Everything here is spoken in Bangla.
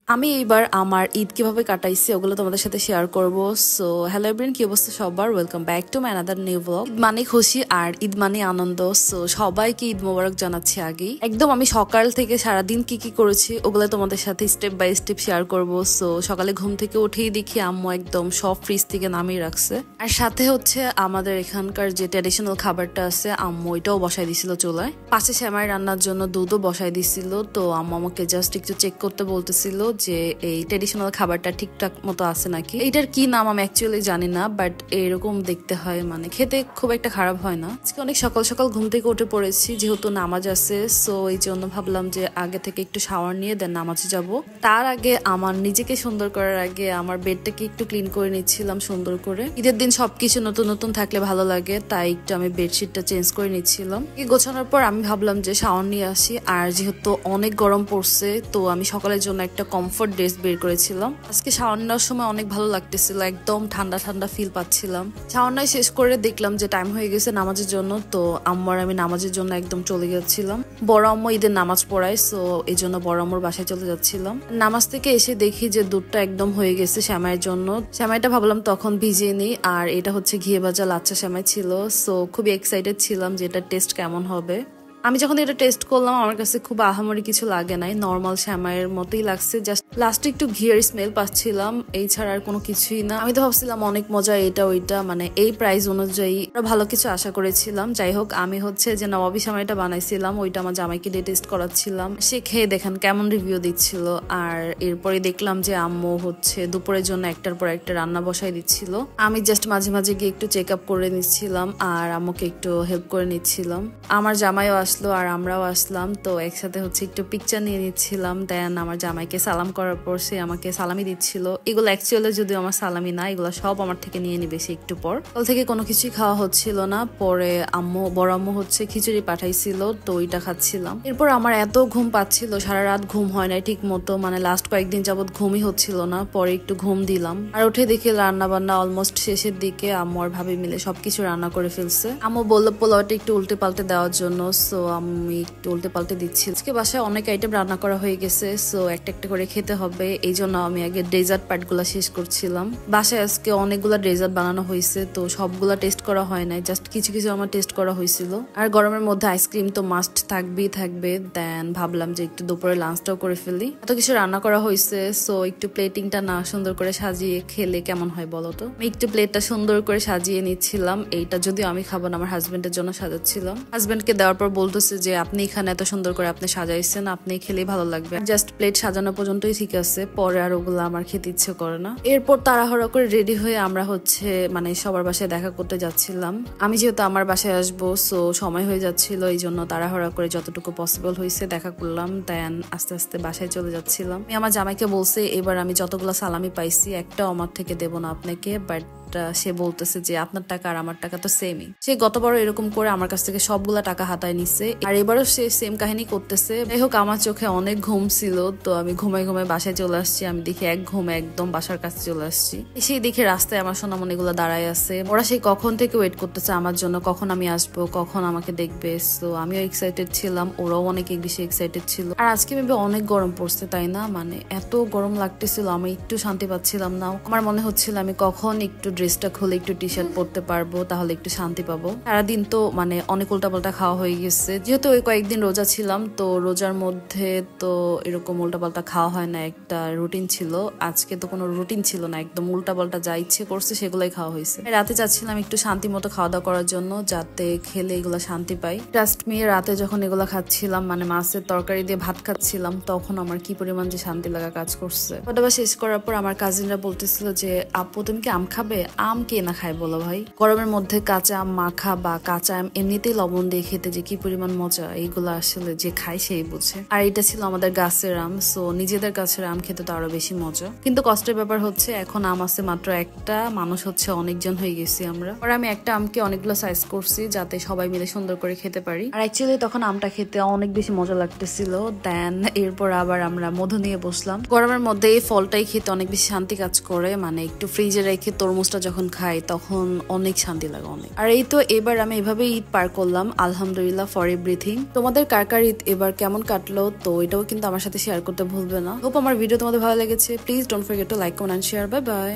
আমি এইবার আমার ঈদ কিভাবে কাটাইছি ওগুলো তোমাদের সাথে শেয়ার করব। সো হ্যালো এভরিওয়ান, কি অবস্থা সবার? Welcome back to my another new blog. Eid মানে খুশি আর ঈদ মানে আনন্দ। সো সবাইকে ঈদ মোবারক জানাচ্ছি আগেই। একদম আমি সকাল থেকে সারাদিন কি কি করেছি ওগুলো তোমাদের সাথে স্টেপ বাই স্টেপ শেয়ার করব। সো সকালে ঘুম থেকে উঠেই দেখি আম্মু একদম সব ফ্রিজ থেকে নামিয়ে রাখছে, আর সাথে হচ্ছে আমাদের এখানকার যে ট্র্যাডিশনাল খাবারটা আছে আম্মু ওইটাও বসাই দিছিল চুলায়। পাশে সেমাই রান্নার জন্য দুধও বসাই দিছিল। তো আম্মু আমাকে জাস্ট একটু চেক করতে বলতেছিল যে এই ট্র্যাডিশনাল খাবারটা ঠিকঠাক মতো আছে নাকি। এইটার কি নাম আমি অ্যাকচুয়ালি জানি না, বাট এরকম দেখতে হয়, মানে খেতে খুব একটা খারাপ হয় না। আজকে অনেক সকাল সকাল ঘুম থেকে উঠে পড়েছি, যেহেতু নামাজ আছে। সো এই জন্য ভাবলাম যে আগে থেকে একটু শাওয়ার নিয়ে দেন নামাজে যাব। তার আগে আমার নিজেকে সুন্দর করার আগে আমার বেডটাকে একটু ক্লিন করে নিচ্ছিলাম সুন্দর করে। ঈদের দিন সবকিছু নতুন নতুন থাকলে ভালো লাগে, তাই একটু আমি বেডশিটটা চেঞ্জ করে নিচ্ছিলাম। গোছানোর পর আমি ভাবলাম যে শাওয়ার নিয়ে আসি, আর যেহেতু অনেক গরম পড়ছে তো আমি সকালের জন্য একটা কমফোর্ট ড্রেস বের করেছিলাম। আজকে শাওয়ার নেওয়ার সময় অনেক ভালো লাগতেছিল, একদম ঠান্ডা ঠান্ডা ফিল পাচ্ছিলাম। শাওয়ার নেওয়া শেষ করে দেখলাম যে টাইম হয়ে গেছে নামাজের জন্য। তো আম্মার আমি নামাজের জন্য একদম চলে যাচ্ছিলাম। বড় আম্মু ঈদের নামাজ পড়ায়, সো এই জন্য বড় আম্মুর বাসায় চলে যাচ্ছিলাম। নামাজ থেকে এসে দেখি যে দুধটা একদম হয়ে গেছে সেমাইয়ের জন্য। সেমাইটা ভাবলাম তখন ভিজিয়ে নিই, আর এটা হচ্ছে ঘিয়ে ভাজা লাচ্ছা সেমাই ছিল। সো খুবই এক্সাইটেড ছিলাম যে এটার টেস্ট কেমন হবে। আমি যখন এটা টেস্ট করলাম আমার কাছে খুব আহামরি কিছু লাগে নাই, নর্মাল সেমাইয়ের মতোই লাগছে। জাস্ট লাস্টে একটু ঘিয়ের স্মেল পাচ্ছিলাম, এই ছাড়া আর কোনো কিছুই না। আমি তো ভাবছিলাম অনেক মজা এটা ওইটা, মানে এই প্রাইস অনুযায়ী ভালো কিছু আশা করেছিলাম। যাই হোক, আমি হচ্ছে যে নবাবী সেমাইটা বানাইছিলাম ওইটা আমার জামাইকে দিয়ে টেস্ট করাচ্ছিলাম। সে খেয়ে দেখেন কেমন রিভিউ দিচ্ছিল। আর এরপরে দেখলাম যে আম্মু হচ্ছে দুপুরের জন্য একটার পর একটা রান্না বসাই দিচ্ছিল। আমি জাস্ট মাঝে মাঝে গিয়ে একটু চেক আপ করে নিচ্ছিলাম আর আম্মুকে একটু হেল্প করে নিচ্ছিলাম। আমার জামাইও আসলো আর আমরাও আসলাম, তো একসাথে হচ্ছে একটু পিকচার নিয়ে নিচ্ছিলাম। দেন আমার জামাইকে সালাম করার পর সে আমাকে সালামি দিচ্ছিল। এগুলো অ্যাকচুয়ালি যদিও আমার সালামি না, এগুলো সব আমার থেকে নিয়ে নিবে সে একটু পর। কাল থেকে কোনো কিছুই খাওয়া হচ্ছিল না। পরে বড় আম্মু হচ্ছে খিচুড়ি পাঠাইছিল, তো ওইটা খাচ্ছিলাম। এরপর আমার এত ঘুম পাচ্ছিল, সারা রাত ঘুম হয় নাই ঠিক মতো, মানে লাস্ট কয়েকদিন যাবত ঘুমই হচ্ছিল না। পরে একটু ঘুম দিলাম আর উঠে দেখি রান্না বান্না অলমোস্ট শেষের দিকে। আম্মু আর ভাবি মিলে সবকিছু রান্না করে ফেলছে। আম্মু বললো পোলাওটা একটু উল্টে পাল্টে দেওয়ার জন্য, সো আমি একটু উল্টে পাল্টে দিচ্ছি। আজকে বাসায় অনেক আইটেম রান্না করা হয়ে গেছে, সো একটা একটা করে খেতে হবে। এই জন্য আমি আগে ডেজার্ট পার্ট গুলা শেষ করছিলাম। বাসায় আজকে অনেকগুলা ডেজার্ট বানানো হয়েছে, তো সবগুলা টেস্ট করা হয় নাই, জাস্ট কিছু কিছু আমার টেস্ট করা হয়েছিল। আর গরমের মধ্যে আইসক্রিম তো মাস্ট থাকবেই থাকবে। দেন ভাবলাম যে একটু দুপুরে লাঞ্চটাও করে ফেলি। এত কিছু রান্না করা হয়েছে, সো একটু প্লেটিংটা না সুন্দর করে সাজিয়ে খেলে কেমন হয় বলো তো। আমি একটু প্লেটটা সুন্দর করে সাজিয়ে নিচ্ছিলাম। এইটা যদিও আমি খাবো না, আমার হাজবেন্ডের জন্য সাজাচ্ছিলাম। হাজবেন্ডকে দেওয়ার পর বলতেছে যে আপনি এখানে এত সুন্দর করে আপনি সাজাইছেন, আপনি খেলেই ভালো লাগবে। জাস্ট প্লেট সাজানো পর্যন্তই ঠিক আছে, পরে আর ওগুলো আমার খেতে ইচ্ছে করে না। এরপর তাড়াহুড়া করে রেডি হয়ে আমরা হচ্ছে মানে সবার বাসায় দেখা করতে যাচ্ছিলাম। আমি যেহেতু আমার বাসায় আসবো, সো সময় হয়ে যাচ্ছিল, এই জন্য তাড়াহুড়া করে যতটুকু পসিবল হয়েছে দেখা করলাম। দেন আস্তে আস্তে বাসায় চলে যাচ্ছিলাম। আমি আমার জামাইকে বলছি এবার আমি যতগুলো সালামি পাইছি একটাও আমার থেকে দেবো না আপনাকে, বাট সে বলতেছে যে আপনার টাকা আর আমার টাকা তো সেমই। সে গতবারও এরকম করে আমার কাছ থেকে সবগুলা টাকা হাতায় নিচ্ছে, আর এবারও সে সেম কাহিনী করতেছে। যাই হোক, আমার চোখে অনেক ঘুম ছিল, তো আমি ঘুমাই ঘুমাই বাসায় চলে আসছি। আমি দেখি এক ঘুমে একদম বাসার কাছে চলে আসছি। সেই দেখে রাস্তায় আমার সোনামণি গুলো দাঁড়ায় আছে। ওরা সেই কখন থেকে ওয়েট করতেছে আমার জন্য, কখন আমি আসবো, কখন আমাকে দেখবে। তো আমিও এক্সাইটেড ছিলাম, ওরাও অনেক বেশি এক্সাইটেড ছিল। আর আজকে ভেবে অনেক গরম পড়ছে, তাই না? মানে এত গরম লাগতেছিল, আমি একটু শান্তি পাচ্ছিলাম না। আমার মনে হচ্ছিল আমি কখন একটু ড্রেসটা খুলে একটু টি শার্ট পরতে পারবো, তাহলে একটু শান্তি পাবো। সারাদিন তো মানে অনেক উল্টাপাল্টা খাওয়া হয়ে গেছে, যেহেতু ওই কয়েকদিন রোজা ছিলাম, তো রোজার মধ্যে তো এরকম উল্টাপাল্টা খাওয়া হয় না, একটা রুটিন ছিল। আজকে তো কোনো রুটিন ছিল না, একদম উল্টাপাল্টা যা ইচ্ছে করছে সেগুলাই খাওয়া হয়েছে। রাতে চাচ্ছিলাম একটু শান্তি মতো খাওয়া দাওয়া করার জন্য, যাতে খেলে এগুলো শান্তি পাই। ট্রাস্ট মি, রাতে যখন এগুলো খাচ্ছিলাম, মানে মাছের তরকারি দিয়ে ভাত খাচ্ছিলাম, তখন আমার কি পরিমাণ যে শান্তি লাগা কাজ করছে। ওটা শেষ করার পর আমার কাজিনরা বলতেছিল যে আপু তুমি কি আম খাবে? আম কে না খায় বলো ভাই? গরমের মধ্যে কাঁচা আম মাখা বা কাঁচা আম এমনিতেই লবণ দিয়ে খেতে যে কি পরিমাণ মজা, এইগুলো আসলে যে খায় সেই বুঝে। আর এটা ছিল আমাদের গাছের আম, সো নিজেদের গাছের আম খেতে তো আরো বেশি মজা। কিন্তু কষ্টের ব্যাপার হচ্ছে এখন আম আছে মাত্র একটা, মানুষ হচ্ছে অনেকজন হয়ে গেছি আমরা। আর আমি একটা আমকে অনেকগুলো সাইজ করছি যাতে সবাই মিলে সুন্দর করে খেতে পারি। আর অ্যাকচুয়ালি তখন আমটা খেতে অনেক বেশি মজা লাগতেছিল। দেন এরপর আবার আমরা মধু নিয়ে বসলাম। গরমের মধ্যে এই ফলটাই খেতে অনেক বেশি শান্তি কাজ করে, মানে একটু ফ্রিজে রেখে তরমুজটা গোশটা যখন খাই তখন অনেক শান্তি লাগে অনেক। আর এই তো এবার আমি এভাবে ঈদ পার করলাম, আলহামদুলিল্লাহ ফর এভরিথিং। তোমাদের কার কার ঈদ এবার কেমন কাটলো তো এটাও কিন্তু আমার সাথে শেয়ার করতে ভুলবে না। হোপ আমার ভিডিও তোমাদের ভালো লেগেছে। Please don't forget to like, comment and share. Bye by.